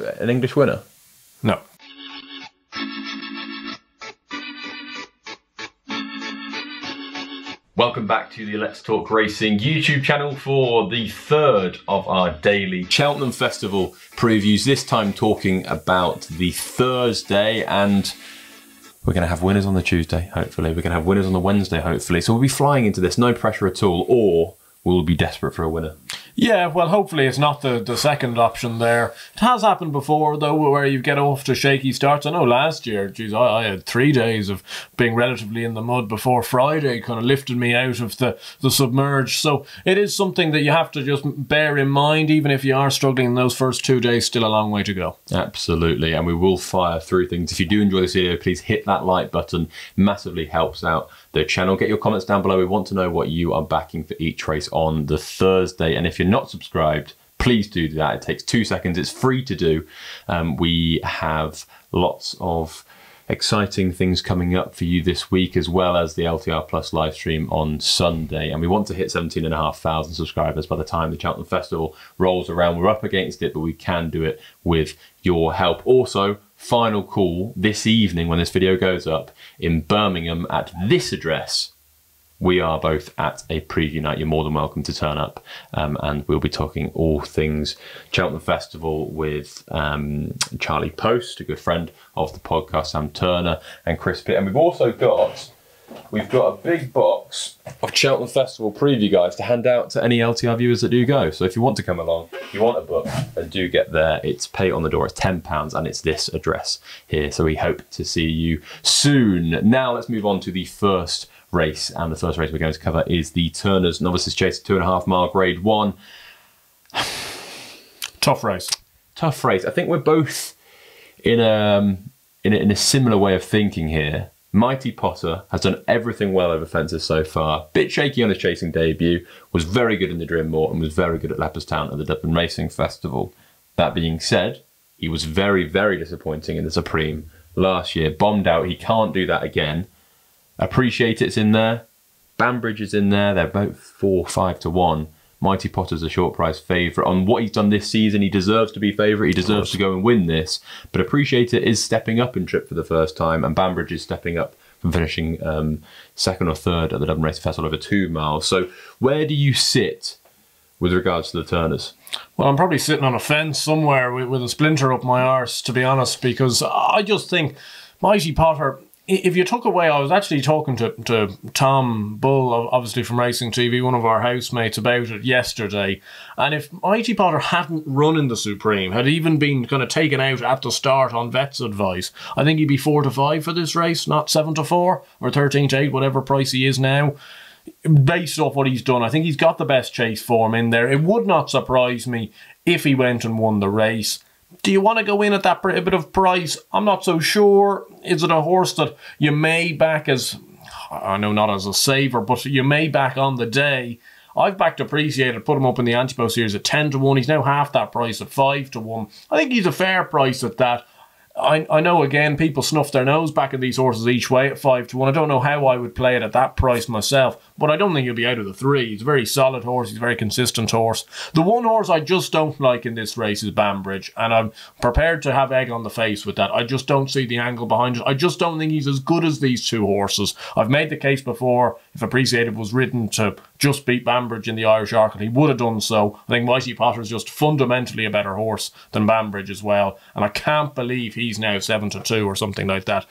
An English winner? No. Welcome back to the Let's Talk Racing YouTube channel for the third of our daily Cheltenham Festival previews. This time talking about the Thursday, and we're going to have winners on the Tuesday, hopefully. We're going to have winners on the Wednesday, hopefully. So we'll be flying into this, no pressure at all, or we'll be desperate for a winner. Yeah, well, hopefully it's not the second option there. It has happened before, though, where you get off to shaky starts. I know last year, geez, I had 3 days of being relatively in the mud before Friday kind of lifted me out of the submerged. So it is something that you have to just bear in mind, even if you are struggling in those first 2 days, still a long way to go. Absolutely, and we will fire through things. If you do enjoy this video, please hit that like button. Massively helps out the channel. Get your comments down below. We want to know what you are backing for each race on the Thursday. And if you're not subscribed, please do that. It takes 2 seconds. It's free to do. We have lots of exciting things coming up for you this week, as well as the LTR Plus live stream on Sunday. And we want to hit 17,500 subscribers by the time the Cheltenham Festival rolls around. We're up against it, but we can do it with your help. Also, final call this evening when this video goes up in Birmingham at this address. We are both at a preview night. You're more than welcome to turn up, and we'll be talking all things Cheltenham Festival with Charlie Post, a good friend of the podcast, Sam Turner and Chris Pitt. And we've also got a big box of Cheltenham Festival preview guides to hand out to any LTR viewers that do go. So if you want to come along, if you want a book, and do get there, it's pay on the door. It's £10 and it's this address here. So we hope to see you soon. Now let's move on to the first race, and the first race we're going to cover is the Turners Novices Chase 2.5 mile Grade 1. Tough race. Tough race. I think we're both in a similar way of thinking here. Mighty Potter has done everything well over fences so far. Bit shaky on his chasing debut, was very good in the Drimore, and was very good at Leopardstown at the Dublin Racing Festival. That being said, he was very, very disappointing in the Supreme last year. Bombed out. He can't do that again. Appreciate It's in there. Banbridge is in there. They're both 4-5 to 1. Mighty Potter's a short price favourite. On what he's done this season, he deserves to be favourite. He deserves to go and win this. But Appreciate It is stepping up in trip for the first time, and Banbridge is stepping up from finishing second or third at the Dublin Racing Festival over 2 miles. So where do you sit with regards to the Turners? Well, I'm probably sitting on a fence somewhere with a splinter up my arse, to be honest, because I just think Mighty Potter, if you took away, I was actually talking to Tom Bull, obviously from Racing TV, one of our housemates, about it yesterday. And if Mighty Potter hadn't run in the Supreme, had even been kind of taken out at the start on vet's advice, I think he'd be 4 to 5 for this race, not 7 to 4 or 13 to 8, whatever price he is now. Based off what he's done, I think he's got the best chase form in there. It would not surprise me if he went and won the race. Do you want to go in at that bit of price? I'm not so sure. Is it a horse that you may back as, I know not as a saver, but you may back on the day? I've backed Appreciated, put him up in the Antipode series at 10 to 1. He's now half that price at 5 to 1. I think he's a fair price at that. I know, again, people snuff their nose back at these horses each way at 5 to 1. I don't know how I would play it at that price myself, but I don't think he'll be out of the 3. He's a very solid horse. He's a very consistent horse. The one horse I just don't like in this race is Banbridge, and I'm prepared to have egg on the face with that. I just don't see the angle behind it. I just don't think he's as good as these two horses. I've made the case before, if Appreciated was ridden to just beat Banbridge in the Irish Arkle, he would have done so. I think Mighty Potter is just fundamentally a better horse than Banbridge as well, and I can't believe he's now 7 to 2 or something like that.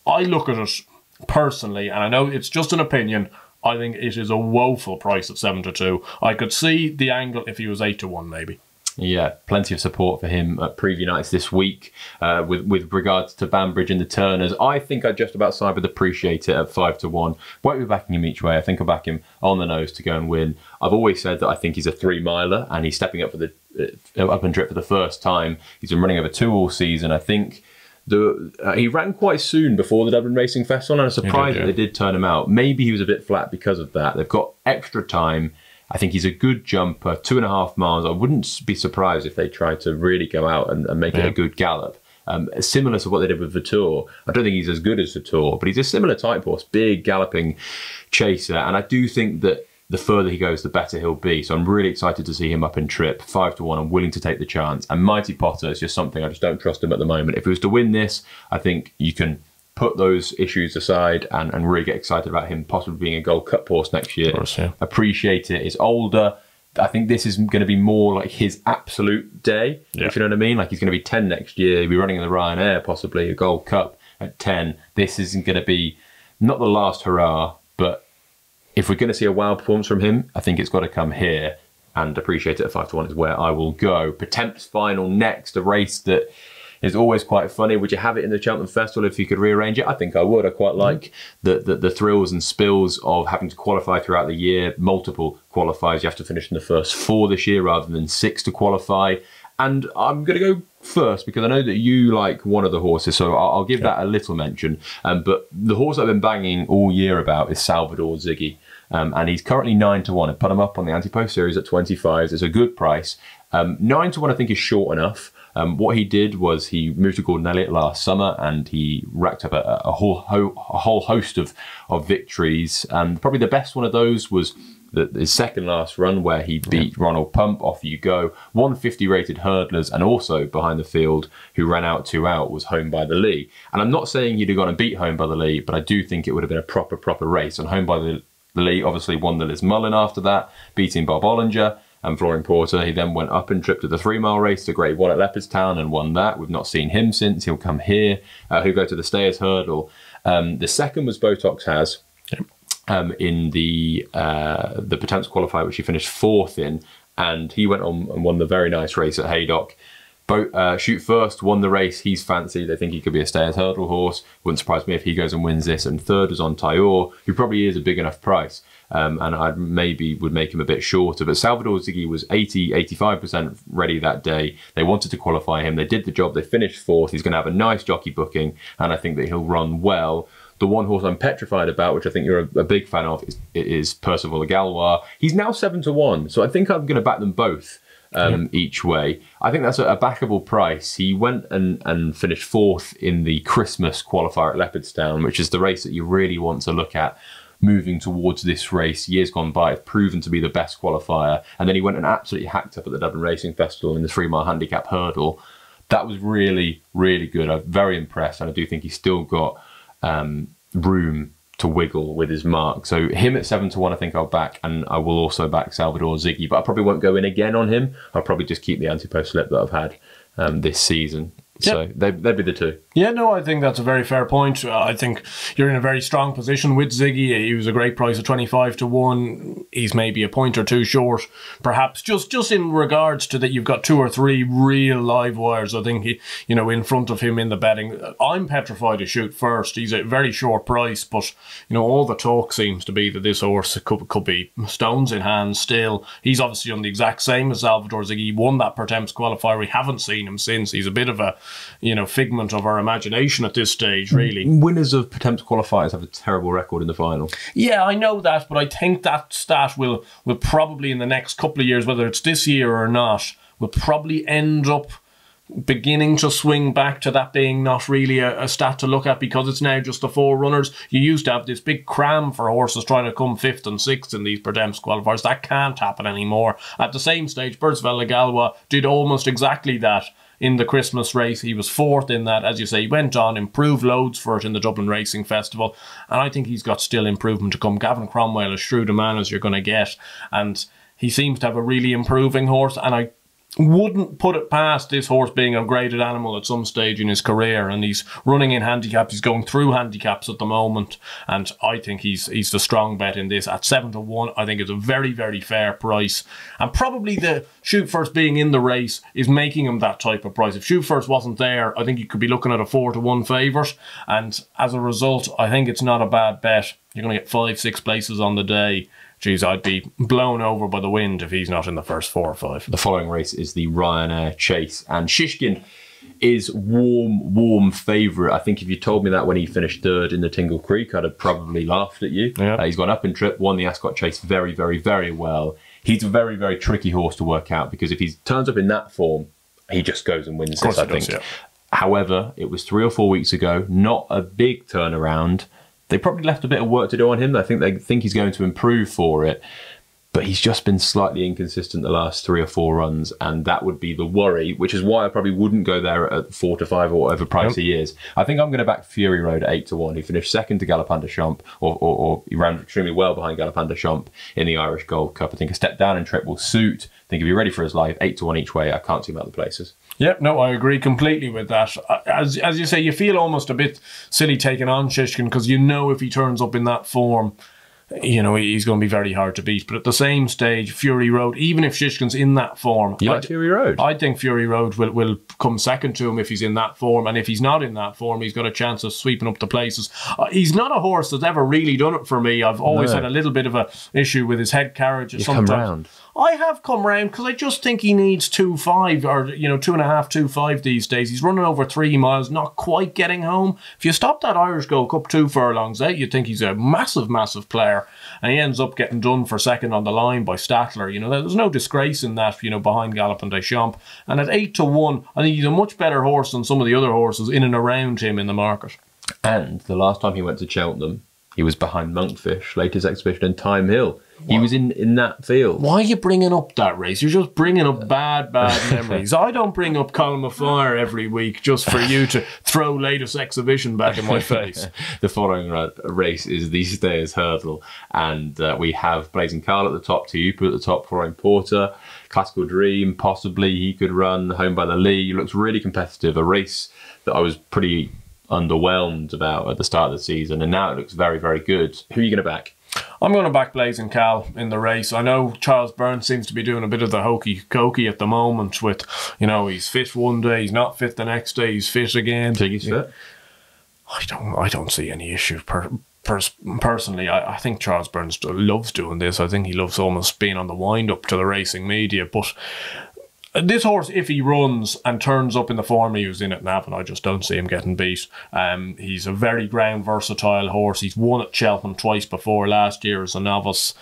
I look at it personally, and I know it's just an opinion, I think it is a woeful price at 7 to 2. I could see the angle if he was 8 to 1 maybe. Yeah, plenty of support for him at preview nights this week with regards to Banbridge and the Turners. I think I'd just about side with Appreciate It at 5 to 1. Won't be backing him each way. I think I'll back him on the nose to go and win. I've always said that I think he's a 3-miler, and he's stepping up for the up and trip for the first time. He's been running over 2 all season. I think he ran quite soon before the Dublin Racing Festival, and I'm surprised that they did turn him out. Maybe he was a bit flat because of that. They've got extra time. I think he's a good jumper, 2.5 miles. I wouldn't be surprised if they tried to really go out and make it a good gallop. Similar to what they did with Vautour. I don't think he's as good as Vautour, but he's a similar type horse, big galloping chaser. And I do think that the further he goes, the better he'll be. So I'm really excited to see him up in trip. 5-1, I'm willing to take the chance. And Mighty Potter is just something I just don't trust him at the moment. If he was to win this, I think you can put those issues aside and really get excited about him possibly being a Gold Cup horse next year. Of course, yeah. Appreciate it. It's older. I think this is going to be more like his absolute day, if you know what I mean. Like he's going to be 10 next year. He'll be running in the Ryanair, possibly a Gold Cup at 10. This isn't going to be, not the last hurrah, but if we're going to see a wow performance from him, I think it's got to come here. And Appreciate It at 5-1 is where I will go. Pertemps final next, a race that is always quite funny. Would you have it in the Cheltenham Festival if you could rearrange it? I think I would. I quite like the thrills and spills of having to qualify throughout the year. Multiple qualifiers. You have to finish in the first 4 this year rather than 6 to qualify. And I'm going to go first because I know that you like one of the horses, so I'll give that a little mention. But the horse I've been banging all year about is Salvador ZIGGY. And he's currently 9-1. I put him up on the Anti-Post series at 25. It's a good price. 9-1 I think is short enough. What he did was he moved to Gordon Elliott last summer and he racked up a whole host of victories. And probably the best one of those was his second last run where he beat Ronald Pump, Off You Go, 150 rated hurdlers, and also behind the field who ran out 2 out was Home by the Lee. And I'm not saying he'd have gone and beat Home by the Lee, but I do think it would have been a proper race. And Home by the Lee obviously won the Liz Mullen after that, beating Bob Ollinger and Flooring Porter. He then went up and tripped at the 3-mile race to Grade 1 at Leopardstown and won that. We've not seen him since. He'll come here. He'll go to the Stayers Hurdle. The second was Botox Has. In the Pertemps qualifier, which he finished 4th in, and he went on and won the very nice race at Haydock. Shoot First won the race. He's fancied. They think he could be a Stayers Hurdle horse. Wouldn't surprise me if he goes and wins this. And third was Untitled, who probably is a big enough price. And I maybe would make him a bit shorter. But Salvador ZIGGY was 85% ready that day. They wanted to qualify him. They did the job. They finished 4th. He's going to have a nice jockey booking, and I think that he'll run well. The one horse I'm petrified about, which I think you're a big fan of, is Perceval LEGALLOIS. He's now 7-1, so I think I'm going to back them both each way. I think that's a backable price. He went and finished 4th in the Christmas qualifier at Leopardstown, which is the race that you really want to look at moving towards this race. Years gone by have proven to be the best qualifier. And then he went and absolutely hacked up at the Dublin Racing Festival in the 3-mile handicap hurdle. That was really, really good. I'm very impressed, and I do think he's still got room to wiggle with his mark. So him at 7-1, I think I'll back, and I will also back Salvador ZIGGY, but I probably won't go in again on him. I'll probably just keep the Anti-Post slip that I've had this season. So they'd be the two. Yeah, no, I think that's a very fair point. I think you're in a very strong position with ZIGGY. He was a great price at 25-1. He's maybe a point or two short, perhaps. Just in regards to that, you've got 2 or 3 real live wires. I think he, in front of him in the betting. I'm petrified to Shoot First. He's a very short price, but all the talk seems to be that this horse could be stones in hand still. He's obviously on the exact same as Salvador ZIGGY. He won that Pertemps qualifier. We haven't seen him since. He's a bit of a figment of our imagination at this stage, really. Winners of Pertemps qualifiers have a terrible record in the final. Yeah, I know that, but I think that stat will probably in the next couple of years, whether it's this year or not, will probably end up beginning to swing back to that being not really a stat to look at, because it's now just the 4 runners. You used to have this big cram for horses trying to come 5th and 6th in these Pertemps qualifiers. That can't happen anymore. At the same stage, Perceval LEGALLOIS did almost exactly that in the Christmas race. He was 4th in that, as you say. He went on, improved loads for it in the Dublin Racing Festival, and I think he's got still improvement to come. Gavin Cromwell, as shrewd a man as you're going to get, and he seems to have a really improving horse, and I wouldn't put it past this horse being a graded animal at some stage in his career, and he's running in handicaps. He's going through handicaps at the moment, and I think he's the strong bet in this at 7-1. I think it's a very, very fair price, and probably the Shoot First being in the race is making him that type of price. If Shoot First wasn't there, I think you could be looking at a 4-1 favourite, and as a result, I think it's not a bad bet. You're going to get 5-6 places on the day. Geez, I'd be blown over by the wind if he's not in the first 4 or 5. The following race is the Ryanair Chase, and Shishkin is warm favourite. I think if you told me that when he finished 3rd in the Tingle Creek, I'd have probably laughed at you. Yeah. He's gone up in trip, won the Ascot Chase very, very, very well. He's a very, very tricky horse to work out, because if he turns up in that form, he just goes and wins this, I think. Yeah. However, it was 3 or 4 weeks ago, not a big turnaround. They probably left a bit of work to do on him. I think they think he's going to improve for it. but he's just been slightly inconsistent the last 3 or 4 runs, and that would be the worry, which is why I probably wouldn't go there at 4 to 5 or whatever price he is. I think I'm going to back Fury Road at 8 to 1. He finished second to Galopin Des Champs, or he ran extremely well behind Galopin Des Champs in the Irish Gold Cup. I think a step down in trip will suit. I think if you're ready for his life, 8 to 1 each way, I can't see him other places. Yep, no, I agree completely with that. As you say, you feel almost a bit silly taking on Shishkin because you know if he turns up in that form, you know, he's going to be very hard to beat. But at the same stage, Fury Road, even if Shishkin's in that form... You like Fury Road? I think Fury Road will come second to him if he's in that form. And if he's not in that form, he's got a chance of sweeping up the places. He's not a horse that's ever really done it for me. I've always had a little bit of an issue with his head carriage. You've come round. I have come round because I just think he needs 2.5 or, you know, 2.5, 2.5 these days. He's running over 3 miles, not quite getting home. If you stop that Irish Gold Cup 2 furlongs out, you'd think he's a massive, massive player. And he ends up getting done for second on the line by Statler. You know, there's no disgrace in that, you know, behind Galopin Des Champs. And at 8 to 1, I think he's a much better horse than some of the other horses in and around him in the market. And the last time he went to Cheltenham, he was behind Monkfish, latest exhibition, and Time Hill. He was in that field. Why are you bringing up that race? You're just bringing up bad memories. I don't bring up Column of Fire every week just for you to throw latest exhibition back in my face. The following race is the Stayers Hurdle, and we have Blazing KHAL at the top, Tuipu at the top, Foreign Porter, Classical Dream, possibly he could run, Home by the Lee. It looks really competitive, a race that I was pretty underwhelmed about at the start of the season, and now it looks very, very good. Who are you going to back? I'm going to back Blazing KHAL in the race. I know Charles Burns seems to be doing a bit of the hokey-cokey at the moment with, you know, he's fit one day, he's not fit the next day, he's fit again. Think he's fit? I don't see any issue personally. I think Charles Burns loves doing this. I think he loves almost being on the wind-up to the racing media, but this horse, if he runs and turns up in the form he was in at Navan, I just don't see him getting beat. He's a very ground versatile horse. He's won at Cheltenham twice before last year as a novice.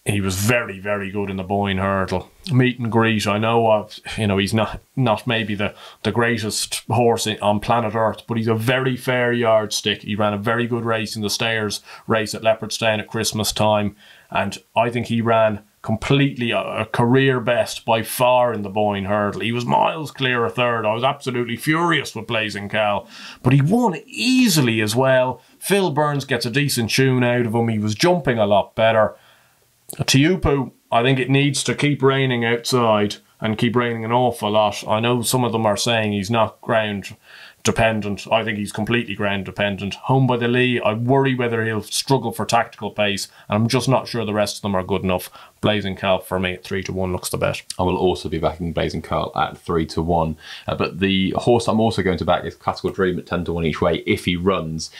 He was very, very good in the Boyne Hurdle. Meet and greet, I know you know, he's not maybe the greatest horse on planet Earth, but he's a very fair yardstick. He ran a very good race in the Stayers race at Leopardstown at Christmas time, and I think he ran completely a career best by far in the Boyne Hurdle. He was miles clear a third. I was absolutely furious with Blazing KHAL, but he won easily as well. Phil Burns gets a decent tune out of him. He was jumping a lot better. Tuipu, I think it needs to keep raining outside and keep raining an awful lot. I know some of them are saying he's not ground dependent. I think he's completely ground dependent. Home by the Lee, I worry whether he'll struggle for tactical pace, and I'm just not sure the rest of them are good enough. Blazing KHAL for me at 3 to 1 looks the bet. I will also be backing Blazing KHAL at 3 to 1, but the horse I'm also going to back is Classical Dream at 10 to 1 each way if he runs.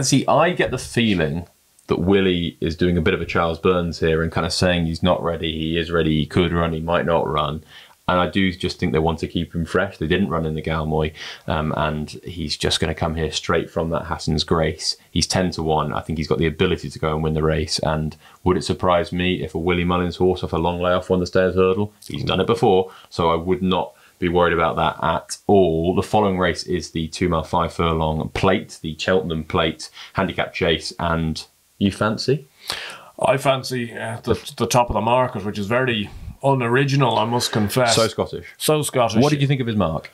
See, I get the feeling that Willie is doing a bit of a Charles Burns here and kind of saying he's not ready, he is ready, he could run, he might not run. And I do just think they want to keep him fresh. They didn't run in the Galmoy, and he's just going to come here straight from that Hassan's Grace. He's 10 to 1. I think he's got the ability to go and win the race. And would it surprise me if a Willie Mullins horse off a long layoff won the Stayers Hurdle? He's done it before, so I would not be worried about that at all. The following race is the 2 mile 5 furlong plate, the Cheltenham plate, handicap chase, and you fancy? I fancy the top of the market, which is very unoriginal, I must confess. So Scottish. So Scottish. What did you think of his mark?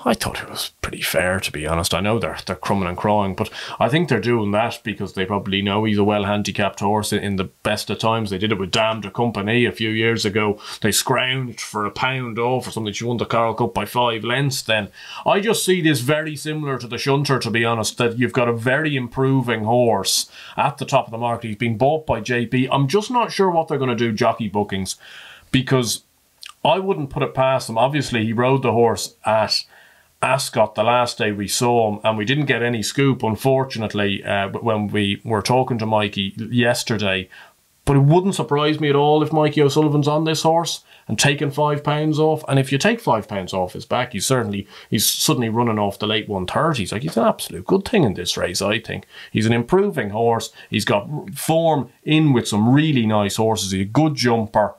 I thought it was pretty fair, to be honest. I know they're crumbing and crawling, but I think they're doing that because they probably know he's a well-handicapped horse in the best of times. They did it with Dame de Compagnie a few years ago. They scrounged for £1 off or something. She won the Carl Cup by 5 lengths then. I just see this very similar to the Shunter, to be honest, that you've got a very improving horse at the top of the market. He's been bought by JP. I'm just not sure what they're going to do jockey bookings, because I wouldn't put it past them. Obviously, he rode the horse at Ascot the last day we saw him, and we didn't get any scoop, unfortunately, when we were talking to Mikey yesterday. But it wouldn't surprise me at all if Mikey O'Sullivan's on this horse and taking £5 off. And if you take £5 off his back, he's suddenly running off the late 130s. Like, he's an absolute good thing in this race, I think. He's an improving horse. He's got form in with some really nice horses. He's a good jumper.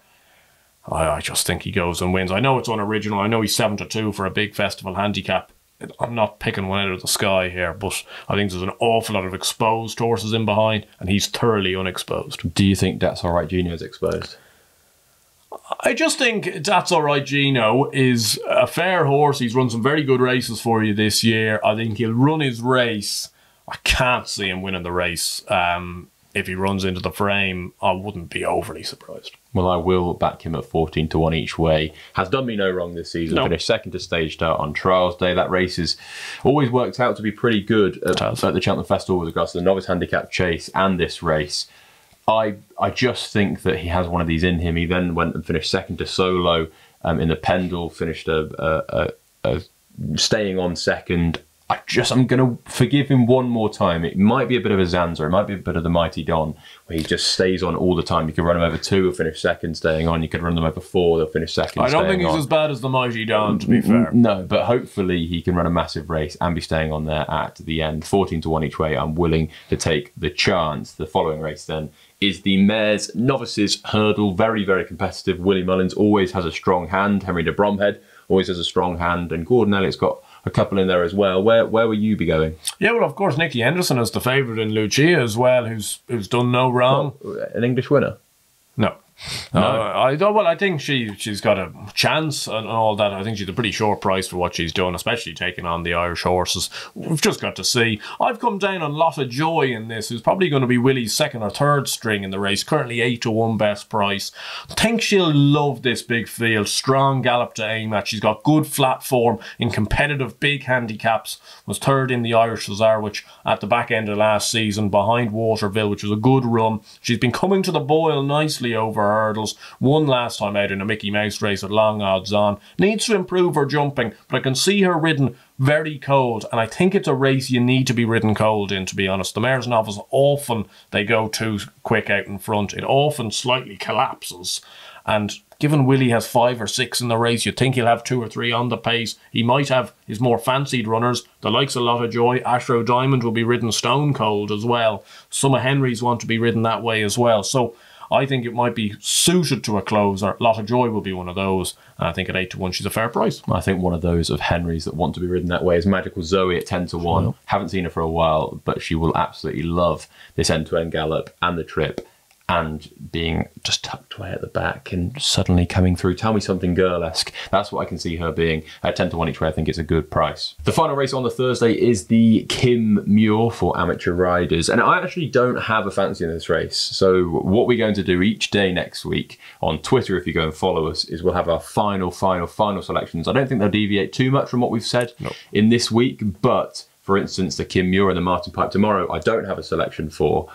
I just think he goes and wins. I know it's unoriginal. I know he's 7 to 2 for a big festival handicap. I'm not picking one out of the sky here, but I think there's an awful lot of exposed horses in behind, and he's thoroughly unexposed. Do you think That's All Right Gino is exposed? I just think That's All Right Gino is a fair horse. He's run some very good races for you this year. I think he'll run his race. I can't see him winning the race. If he runs into the frame, I wouldn't be overly surprised. Well, I will back him at 14 to 1 each way. Has done me no wrong this season. No. Finished second to Stage Start on Trials Day. That race has always worked out to be pretty good at the Cheltenham Festival with regards to the Novice Handicap Chase and this race. I just think that he has one of these in him. He then went and finished second to Solo in the Pendle, finished staying on second. I'm going to forgive him one more time. It might be a bit of a Zanza. It might be a bit of the Mighty Don, where he just stays on all the time. You could run him over 2, he'll finish second, staying on. You could run them over 4, they'll finish second, I don't think he's as bad as the Mighty Don, to be fair. No, but hopefully he can run a massive race and be staying on there at the end. 14 to 1 each way. I'm willing to take the chance. The following race then is the Mares Novices Hurdle. Very, very competitive. Willie Mullins always has a strong hand. Henry de Bromhead always has a strong hand. And Gordon Elliott's got a couple in there as well. Where will you be going? Yeah, well, of course, Nicky Henderson is the favourite in Lucia as well, who's done no wrong. An English winner? No. I think she's got a chance and all that. I think she's a pretty short price for what she's done, especially taking on the Irish horses. We've just got to see. I've come down on Lotta Joy in this, who's probably going to be Willie's second or third string in the race. Currently 8 to 1 best price. I think she'll love this big field. Strong gallop to aim at. She's got good flat form in competitive big handicaps. Was third in the Irish Cesarewitch at the back end of last season behind Waterville, which was a good run. She's been coming to the boil nicely over hurdles. Won last time out in a Mickey Mouse race at long odds on. Needs to improve her jumping, but I can see her ridden very cold, and I think it's a race you need to be ridden cold in, to be honest. The Mares Novice, often they go too quick out in front. It often slightly collapses, and given Willie has 5 or 6 in the race, you'd think he'll have 2 or 3 on the pace. He might have his more fancied runners. The likes of Lotta Joy, Ashrow Diamond will be ridden stone cold as well. Some of Henry's want to be ridden that way as well. So I think it might be suited to a closer. Lotta Joy will be one of those. And I think at 8 to 1, she's a fair price. I think one of those of Henry's that want to be ridden that way is Magical Zoe at 10 to 1. Well, haven't seen her for a while, but she will absolutely love this end-to-end gallop and the trip, and being just tucked away at the back and suddenly coming through. Tell me something girl-esque. That's what I can see her being. At 10 to 1 each way, I think it's a good price. The final race on the Thursday is the Kim Muir for amateur riders. And I actually don't have a fancy in this race. So what we're going to do each day next week on Twitter, if you go and follow us, is we'll have our final selections. I don't think they'll deviate too much from what we've said in this week. But, for instance, the Kim Muir and the Martin Pipe tomorrow, I don't have a selection for.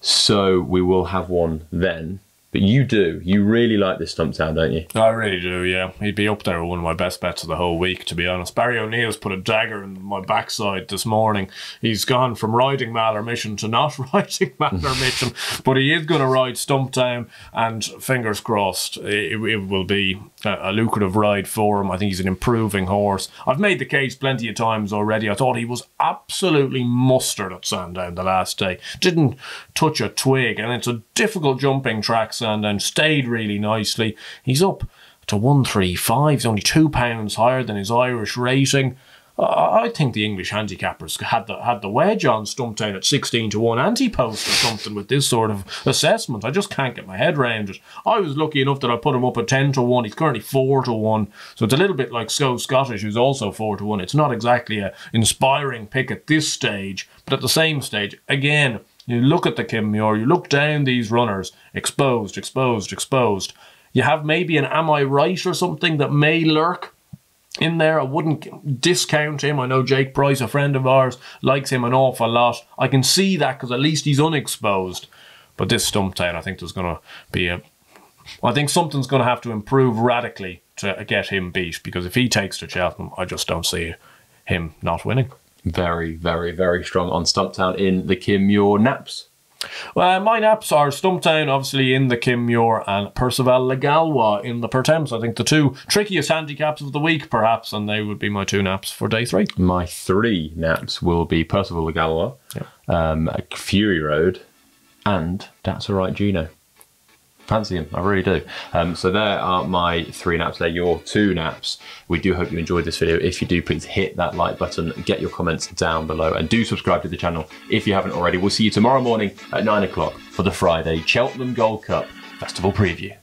So we will have one then. But you do. You really like this Stumptown, don't you? I really do, yeah. He'd be up there with one of my best bets of the whole week, to be honest. Barry O'Neill's put a dagger in my backside this morning. He's gone from riding Malheur Mission to not riding Malheur Mission. But he is going to ride Stumptown, and fingers crossed, it will be a lucrative ride for him. I think he's an improving horse. I've made the case plenty of times already. I thought he was absolutely mustard at Sandown the last day. Didn't touch a twig, and it's a difficult jumping track, and stayed really nicely. He's up to 135. He's only £2 higher than his Irish rating. I think the English handicappers had the wedge on Stumptown at 16 to 1 anti-post or something with this sort of assessment. I just can't get my head around it. I was lucky enough that I put him up at 10 to 1. He's currently 4 to 1. So it's a little bit like Scottish, who's also 4 to 1. It's not exactly an inspiring pick at this stage, but at the same stage, again, you look at the Kim Muir, you look down these runners, exposed. You have maybe an Am I Right or something that may lurk in there. I wouldn't discount him. I know Jake Price, a friend of ours, likes him an awful lot. I can see that because at least he's unexposed. But this Stumptown, I think there's going to be I think something's going to have to improve radically to get him beat, because if he takes to Cheltenham, I just don't see him not winning. Very, very, very strong on Stumptown in the Kim Muir. Naps? Well, my naps are Stumptown, obviously, in the Kim Muir, and PERCEVAL LEGALLOIS in the Pertemps. I think the 2 trickiest handicaps of the week, perhaps, and they would be my 2 naps for day 3. My 3 naps will be PERCEVAL LEGALLOIS, Fury Road, and That's All Right Gino. fancy him, I really do. So there are my 3 naps, they're your 2 naps. We do hope you enjoyed this video. If you do, please hit that like button, get your comments down below, and do subscribe to the channel if you haven't already. We'll see you tomorrow morning at 9 o'clock for the Friday Cheltenham Gold Cup Festival preview.